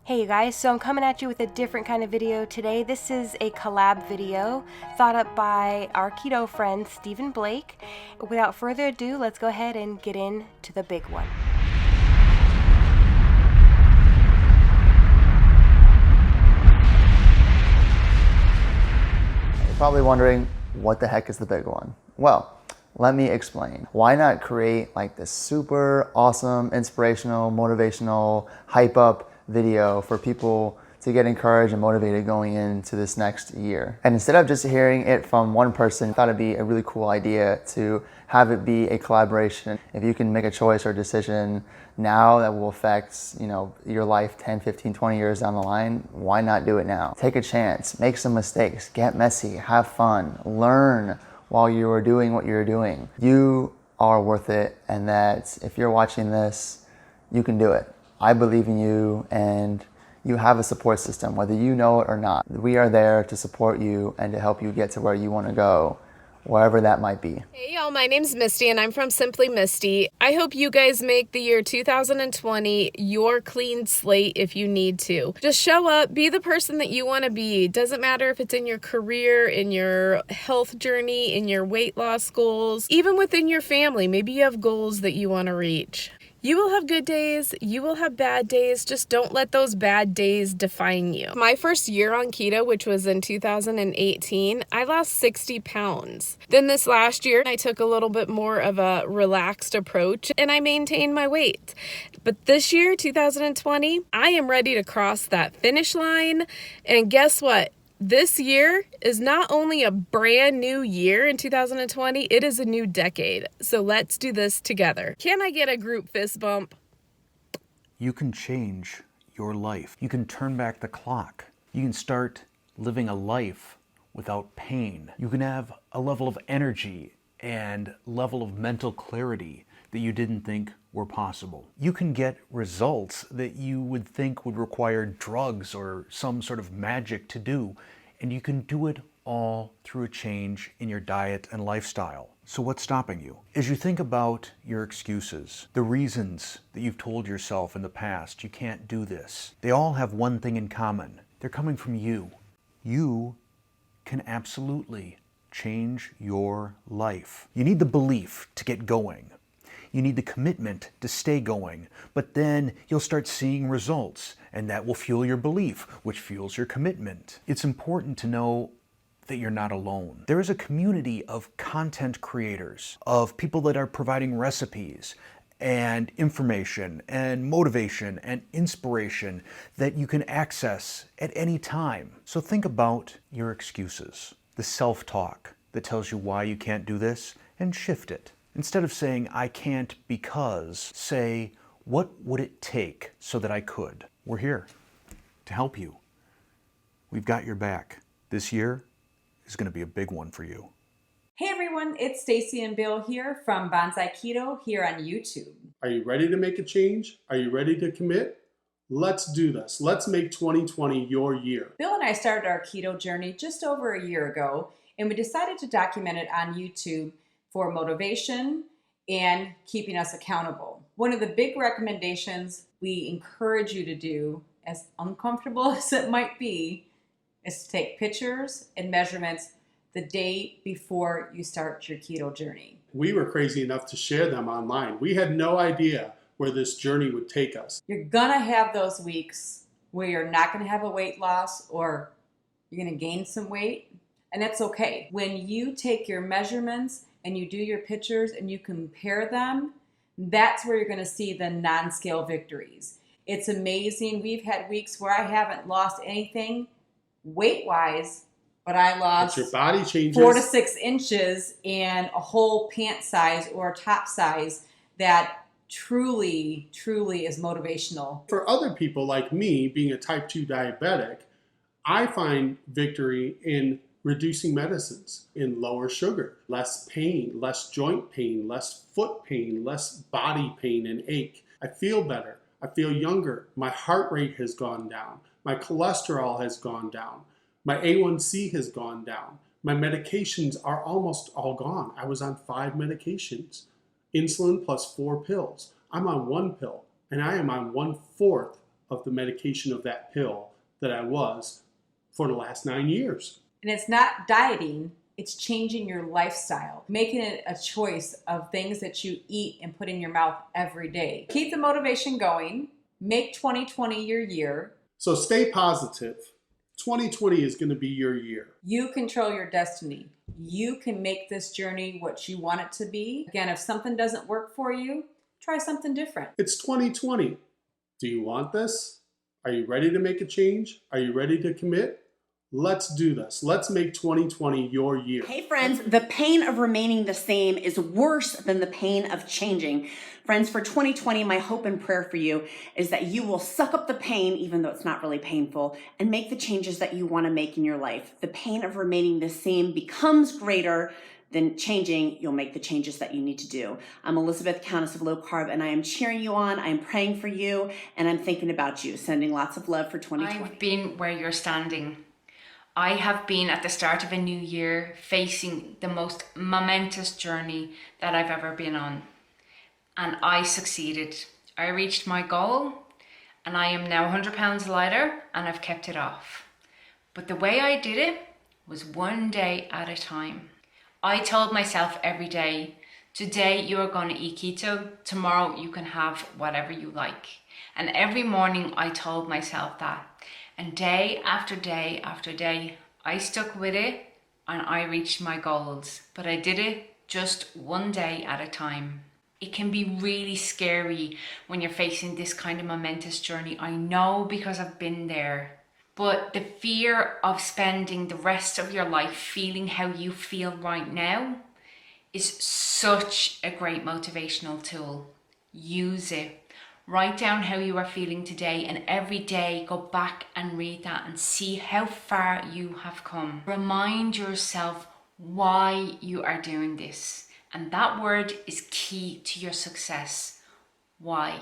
Hey you guys, so I'm coming at you with a different kind of video today. This is a collab video thought up by our keto friend Stephen Blake. Without further ado, let's go ahead and get into the big one. You're probably wondering, what the heck is the big one? Well, let me explain. Why not create like this super awesome, inspirational, motivational, hype up video for people to get encouraged and motivated going into this next year? And instead of just hearing it from one person, I thought it'd be a really cool idea to have it be a collaboration. If you can make a choice or decision now that will affect, your life 10, 15, 20 years down the line, why not do it now? Take a chance, make some mistakes, get messy, have fun, learn while you are doing what you're doing. You are worth it, and that if you're watching this, you can do it. I believe in you, and you have a support system, whether you know it or not. We are there to support you and to help you get to where you want to go, wherever that might be. Hey y'all, my name's Misty and I'm from Simply Misty. I hope you guys make the year 2020 your clean slate if you need to. Just show up, be the person that you want to be. Doesn't matter if it's in your career, in your health journey, in your weight loss goals, even within your family. Maybe you have goals that you want to reach. You will have good days, you will have bad days, just don't let those bad days define you. My first year on keto, which was in 2018, I lost 60 pounds. Then this last year, I took a little bit more of a relaxed approach and I maintained my weight. But this year, 2020, I am ready to cross that finish line. And guess what? This year is not only a brand new year in 2020, it is a new decade. So let's do this together. Can I get a group fist bump? You can change your life. You can turn back the clock. You can start living a life without pain. You can have a level of energy and level of mental clarity that you didn't think were possible. You can get results that you would think would require drugs or some sort of magic to do, and you can do it all through a change in your diet and lifestyle. So what's stopping you? As you think about your excuses, the reasons that you've told yourself in the past you can't do this, they all have one thing in common. They're coming from you. You can absolutely change your life. You need the belief to get going. You need the commitment to stay going, but then you'll start seeing results, and that will fuel your belief, which fuels your commitment. It's important to know that you're not alone. There is a community of content creators, of people that are providing recipes and information and motivation and inspiration that you can access at any time. So think about your excuses, the self-talk that tells you why you can't do this, and shift it. Instead of saying, I can't because, say, what would it take so that I could? We're here to help you. We've got your back. This year is going to be a big one for you. Hey everyone, it's Stacy and Bill here from Bonsai Keto here on YouTube. Are you ready to make a change? Are you ready to commit? Let's do this. Let's make 2020 your year. Bill and I started our keto journey just over a year ago, and we decided to document it on YouTube for motivation and keeping us accountable. One of the big recommendations we encourage you to do, as uncomfortable as it might be, is to take pictures and measurements the day before you start your keto journey. We were crazy enough to share them online. We had no idea where this journey would take us. You're gonna have those weeks where you're not gonna have a weight loss or you're gonna gain some weight, and that's okay. When you take your measurements and you do your pictures and you compare them, that's where you're gonna see the non-scale victories. It's amazing. We've had weeks where I haven't lost anything weight-wise, but I lost But your body changes. 4 to 6 inches and a whole pant size or a top size that truly, truly is motivational. For other people like me, being a type 2 diabetic, I find victory in reducing medicines, in lower sugar, less pain, less joint pain, less foot pain, less body pain and ache. I feel better. I feel younger. My heart rate has gone down. My cholesterol has gone down. My A1C has gone down. My medications are almost all gone. I was on 5 medications, insulin plus 4 pills. I'm on 1 pill, and I am on 1/4 of the medication of that pill that I was for the last 9 years. And it's not dieting, it's changing your lifestyle, making it a choice of things that you eat and put in your mouth every day. Keep the motivation going. Make 2020 your year. So stay positive. 2020 is going to be your year. You control your destiny. You can make this journey what you want it to be. Again, if something doesn't work for you, try something different. It's 2020. Do you want this? Are you ready to make a change? Are you ready to commit? Let's do this. Let's make 2020 your year. Hey friends, the pain of remaining the same is worse than the pain of changing. Friends, for 2020, my hope and prayer for you is that you will suck up the pain, even though it's not really painful, and make the changes that you want to make in your life. The pain of remaining the same becomes greater than changing. You'll make the changes that you need to do. I'm Elizabeth, Countess of Low Carb, and I am cheering you on. I'm praying for you, and I'm thinking about you. Sending lots of love for 2020. I've been where you're standing. I have been at the start of a new year facing the most momentous journey that I've ever been on. And I succeeded. I reached my goal and I am now 100 pounds lighter and I've kept it off. But the way I did it was one day at a time. I told myself every day, today you are going to eat keto, tomorrow you can have whatever you like. And every morning I told myself that. And day after day after day, I stuck with it and I reached my goals. But I did it just one day at a time. It can be really scary when you're facing this kind of momentous journey. I know because I've been there. But the fear of spending the rest of your life feeling how you feel right now is such a great motivational tool. Use it. Write down how you are feeling today, and every day go back and read that and see how far you have come. Remind yourself why you are doing this. And that word is key to your success. Why?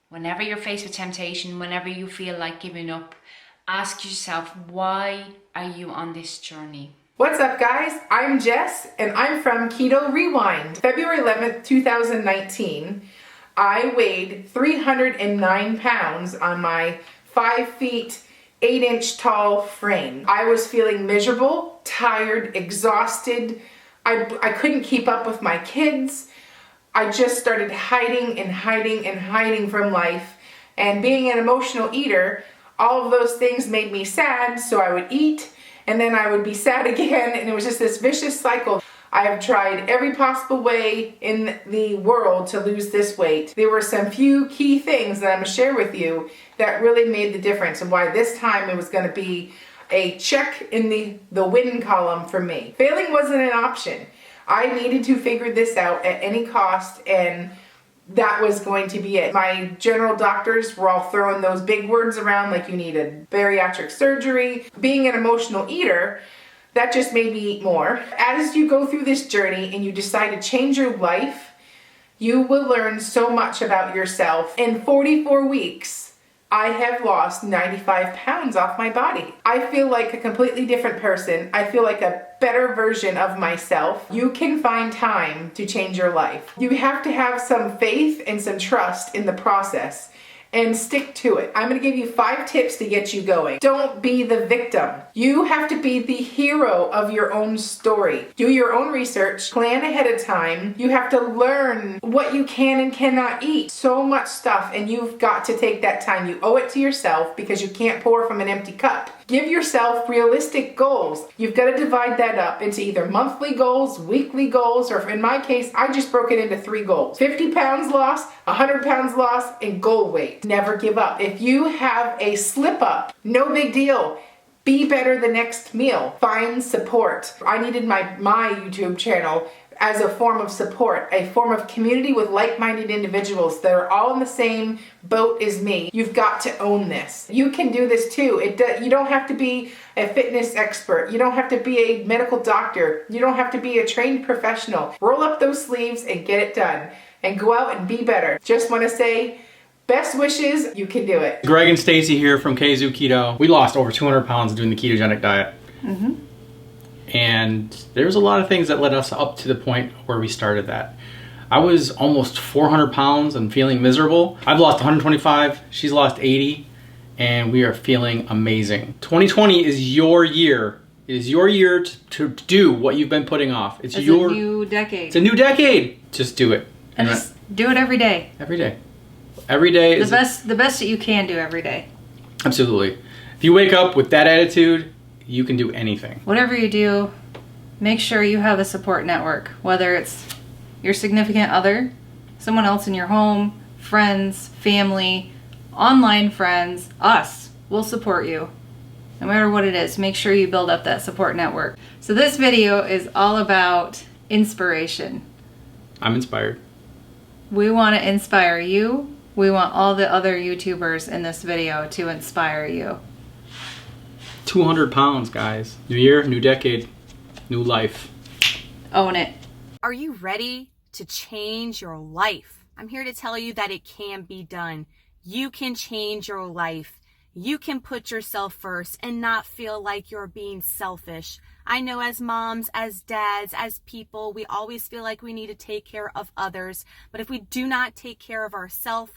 Whenever you're faced with temptation, whenever you feel like giving up, ask yourself, why are you on this journey? What's up, guys? I'm Jess, and I'm from Keto Rewind. February 11th, 2019. I weighed 309 pounds on my 5 feet, 8 inch tall frame. I was feeling miserable, tired, exhausted. I couldn't keep up with my kids. I just started hiding and hiding and hiding from life. And being an emotional eater, all of those things made me sad, so I would eat and then I would be sad again, and it was just this vicious cycle. I have tried every possible way in the world to lose this weight. There were some few key things that I'm gonna share with you that really made the difference, and why this time it was gonna be a check in the win column for me. Failing wasn't an option. I needed to figure this out at any cost, and that was going to be it. My general doctors were all throwing those big words around like you needed bariatric surgery. Being an emotional eater, that just made me eat more. As you go through this journey and you decide to change your life, you will learn so much about yourself. In 44 weeks, I have lost 95 pounds off my body. I feel like a completely different person. I feel like a better version of myself. You can find time to change your life. You have to have some faith and some trust in the process and stick to it. I'm gonna give you 5 tips to get you going. Don't be the victim. You have to be the hero of your own story. Do your own research, plan ahead of time. You have to learn what you can and cannot eat. So much stuff, and you've got to take that time. You owe it to yourself because you can't pour from an empty cup. Give yourself realistic goals. You've got to divide that up into either monthly goals, weekly goals, or in my case, I just broke it into 3 goals. 50 pounds lost, 100 pounds lost, and goal weight. Never give up. If you have a slip up, no big deal. Be better the next meal. Find support. I needed my YouTube channel as a form of support, a form of community with like-minded individuals that are all in the same boat as me. You've got to own this. You can do this too. You don't have to be a fitness expert. You don't have to be a medical doctor. You don't have to be a trained professional. Roll up those sleeves and get it done. And go out and be better. Just want to say, best wishes, you can do it. Greg and Stacy here from Xoxo Keto. We lost over 200 pounds doing the ketogenic diet. And there's a lot of things that led us up to the point where we started that. I was almost 400 pounds and feeling miserable. I've lost 125, she's lost 80. and we are feeling amazing. 2020 is your year. It is your year to do what you've been putting off. It's a new decade. It's a new decade. Just do it. And just do it every day. Every day. Every day is the best that you can do every day. Absolutely. If you wake up with that attitude, you can do anything. Whatever you do, make sure you have a support network, whether it's your significant other, someone else in your home, friends, family, online friends, us. We'll support you. No matter what it is, make sure you build up that support network. So this video is all about inspiration. I'm inspired. We want to inspire you. We want all the other YouTubers in this video to inspire you. 200 pounds, guys. New year, new decade, new life. Own it. Are you ready to change your life? I'm here to tell you that it can be done. You can change your life. You can put yourself first and not feel like you're being selfish. I know as moms, as dads, as people, we always feel like we need to take care of others. But if we do not take care of ourselves,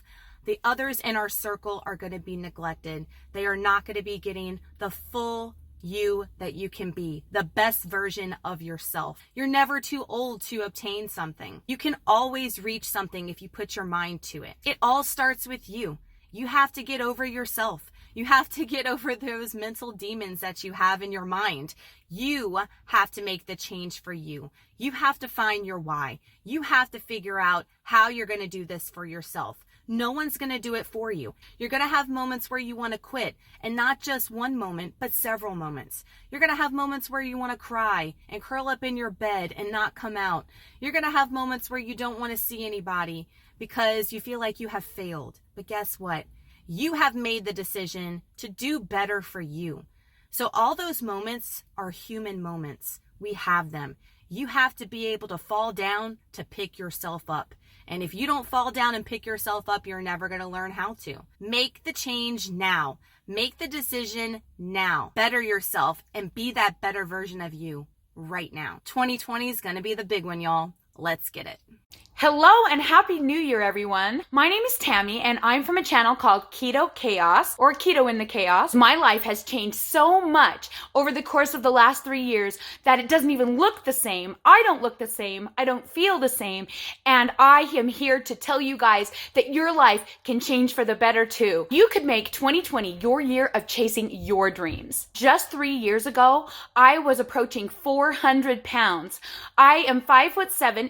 the others in our circle are going to be neglected. They are not going to be getting the full you that you can be, the best version of yourself. You're never too old to obtain something. You can always reach something if you put your mind to it. It all starts with you. You have to get over yourself. You have to get over those mental demons that you have in your mind. You have to make the change for you. You have to find your why. You have to figure out how you're going to do this for yourself. No one's going to do it for you. You're going to have moments where you want to quit, and not just one moment, but several moments. You're going to have moments where you want to cry and curl up in your bed and not come out. You're going to have moments where you don't want to see anybody because you feel like you have failed. But guess what? You have made the decision to do better for you. So all those moments are human moments. We have them. You have to be able to fall down to pick yourself up. And if you don't fall down and pick yourself up, you're never going to learn how to. Make the change now. Make the decision now. Better yourself and be that better version of you right now. 2020 is going to be the big one, y'all. Let's get it. Hello and happy new year, everyone. My name is Tammy and I'm from a channel called Keto Chaos, or Keto in the Chaos. My life has changed so much over the course of the last 3 years that it doesn't even look the same. I don't look the same. I don't feel the same. And I am here to tell you guys that your life can change for the better too. You could make 2020 your year of chasing your dreams. Just 3 years ago, I was approaching 400 pounds. I am 5'7"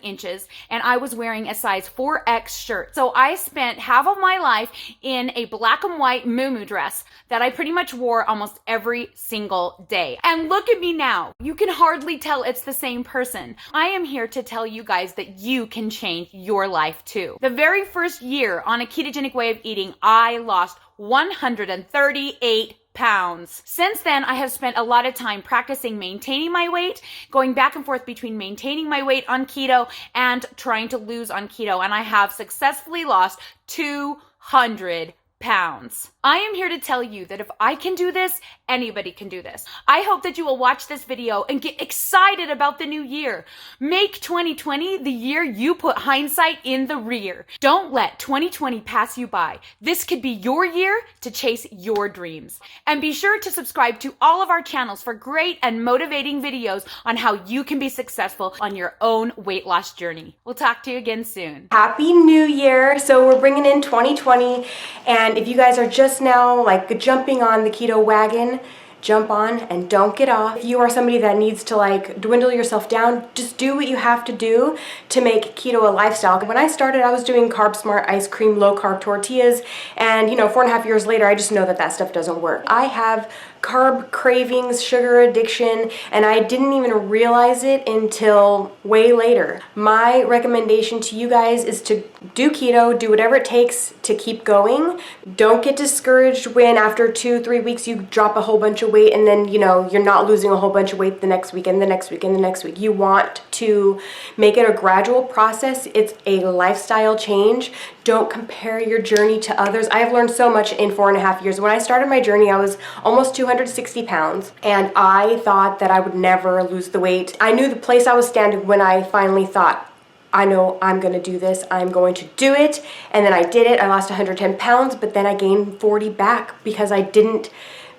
and I was wearing a size 4X shirt. So I spent half of my life in a black and white muumuu dress that I pretty much wore almost every single day. And look at me now. You can hardly tell it's the same person. I am here to tell you guys that you can change your life too. The very first year on a ketogenic way of eating, I lost 138 pounds. Since then, I have spent a lot of time practicing maintaining my weight, going back and forth between maintaining my weight on keto and trying to lose on keto. And I have successfully lost 200 pounds. I am here to tell you that if I can do this, anybody can do this. I hope that you will watch this video and get excited about the new year. Make 2020 the year you put hindsight in the rear. Don't let 2020 pass you by. This could be your year to chase your dreams. And be sure to subscribe to all of our channels for great and motivating videos on how you can be successful on your own weight loss journey. We'll talk to you again soon. Happy New Year. So we're bringing in 2020, and if you guys are just now like jumping on the keto wagon, jump on and don't get off. If you are somebody that needs to like dwindle yourself down, just do what you have to do to make keto a lifestyle. When I started, I was doing Carb Smart ice cream, low carb tortillas, and 4.5 years later, I just know that that stuff doesn't work. I have carb cravings, sugar addiction, and I didn't even realize it until way later. My recommendation to you guys is to do keto, do whatever it takes to keep going. Don't get discouraged when after 2-3 weeks you drop a whole bunch of weight and then you're not losing a whole bunch of weight the next week and the next week and the next week. You want to make it a gradual process. It's a lifestyle change. Don't compare your journey to others. I have learned so much in 4.5 years. When I started my journey, I was almost 260 pounds, and I thought that I would never lose the weight. I knew the place I was standing when I finally thought, I know I'm gonna do this, I'm going to do it. And then I did it, I lost 110 pounds, but then I gained 40 back because I didn't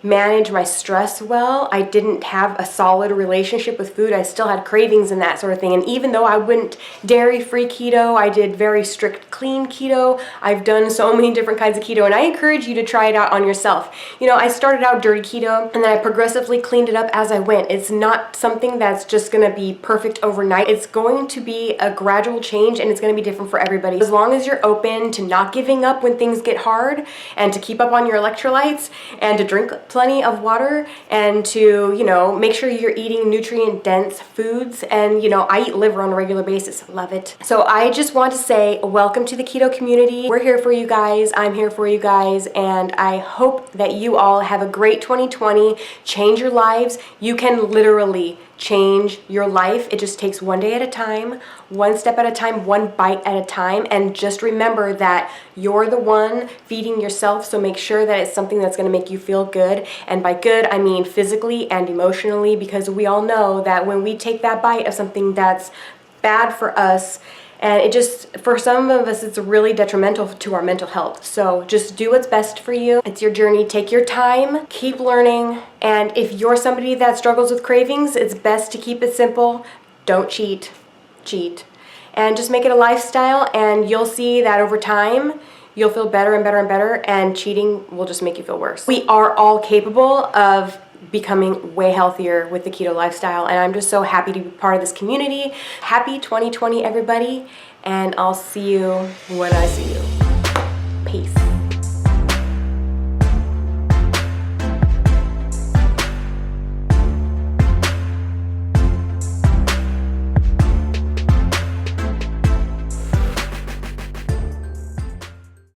manage my stress well. I didn't have a solid relationship with food. I still had cravings and that sort of thing. And even though I went dairy-free keto, I did very strict clean keto. I've done so many different kinds of keto, and I encourage you to try it out on yourself. You know, I started out dirty keto and then I progressively cleaned it up as I went. It's not something that's just gonna be perfect overnight. It's going to be a gradual change, and it's gonna be different for everybody. As long as you're open to not giving up when things get hard, and to keep up on your electrolytes, and to drink plenty of water, and to, you know, make sure you're eating nutrient dense foods. And, you know, I eat liver on a regular basis. Love it. So I just want to say welcome to the keto community. We're here for you guys. I'm here for you guys. And I hope that you all have a great 2020. Change your lives. You can literally change your life. It just takes one day at a time, one step at a time, one bite at a time. And just remember that you're the one feeding yourself. So make sure that it's something that's going to make you feel good. And by good, I mean physically and emotionally, because we all know that when we take that bite of something that's bad for us, and it just, for some of us, it's really detrimental to our mental health. So just do what's best for you. It's your journey. Take your time, keep learning. And if you're somebody that struggles with cravings, it's best to keep it simple. Don't cheat. And just make it a lifestyle, and you'll see that over time, you'll feel better and better and better, and cheating will just make you feel worse. We are all capable of becoming way healthier with the keto lifestyle, and I'm just so happy to be part of this community. Happy 2020, everybody, and I'll see you when I see you.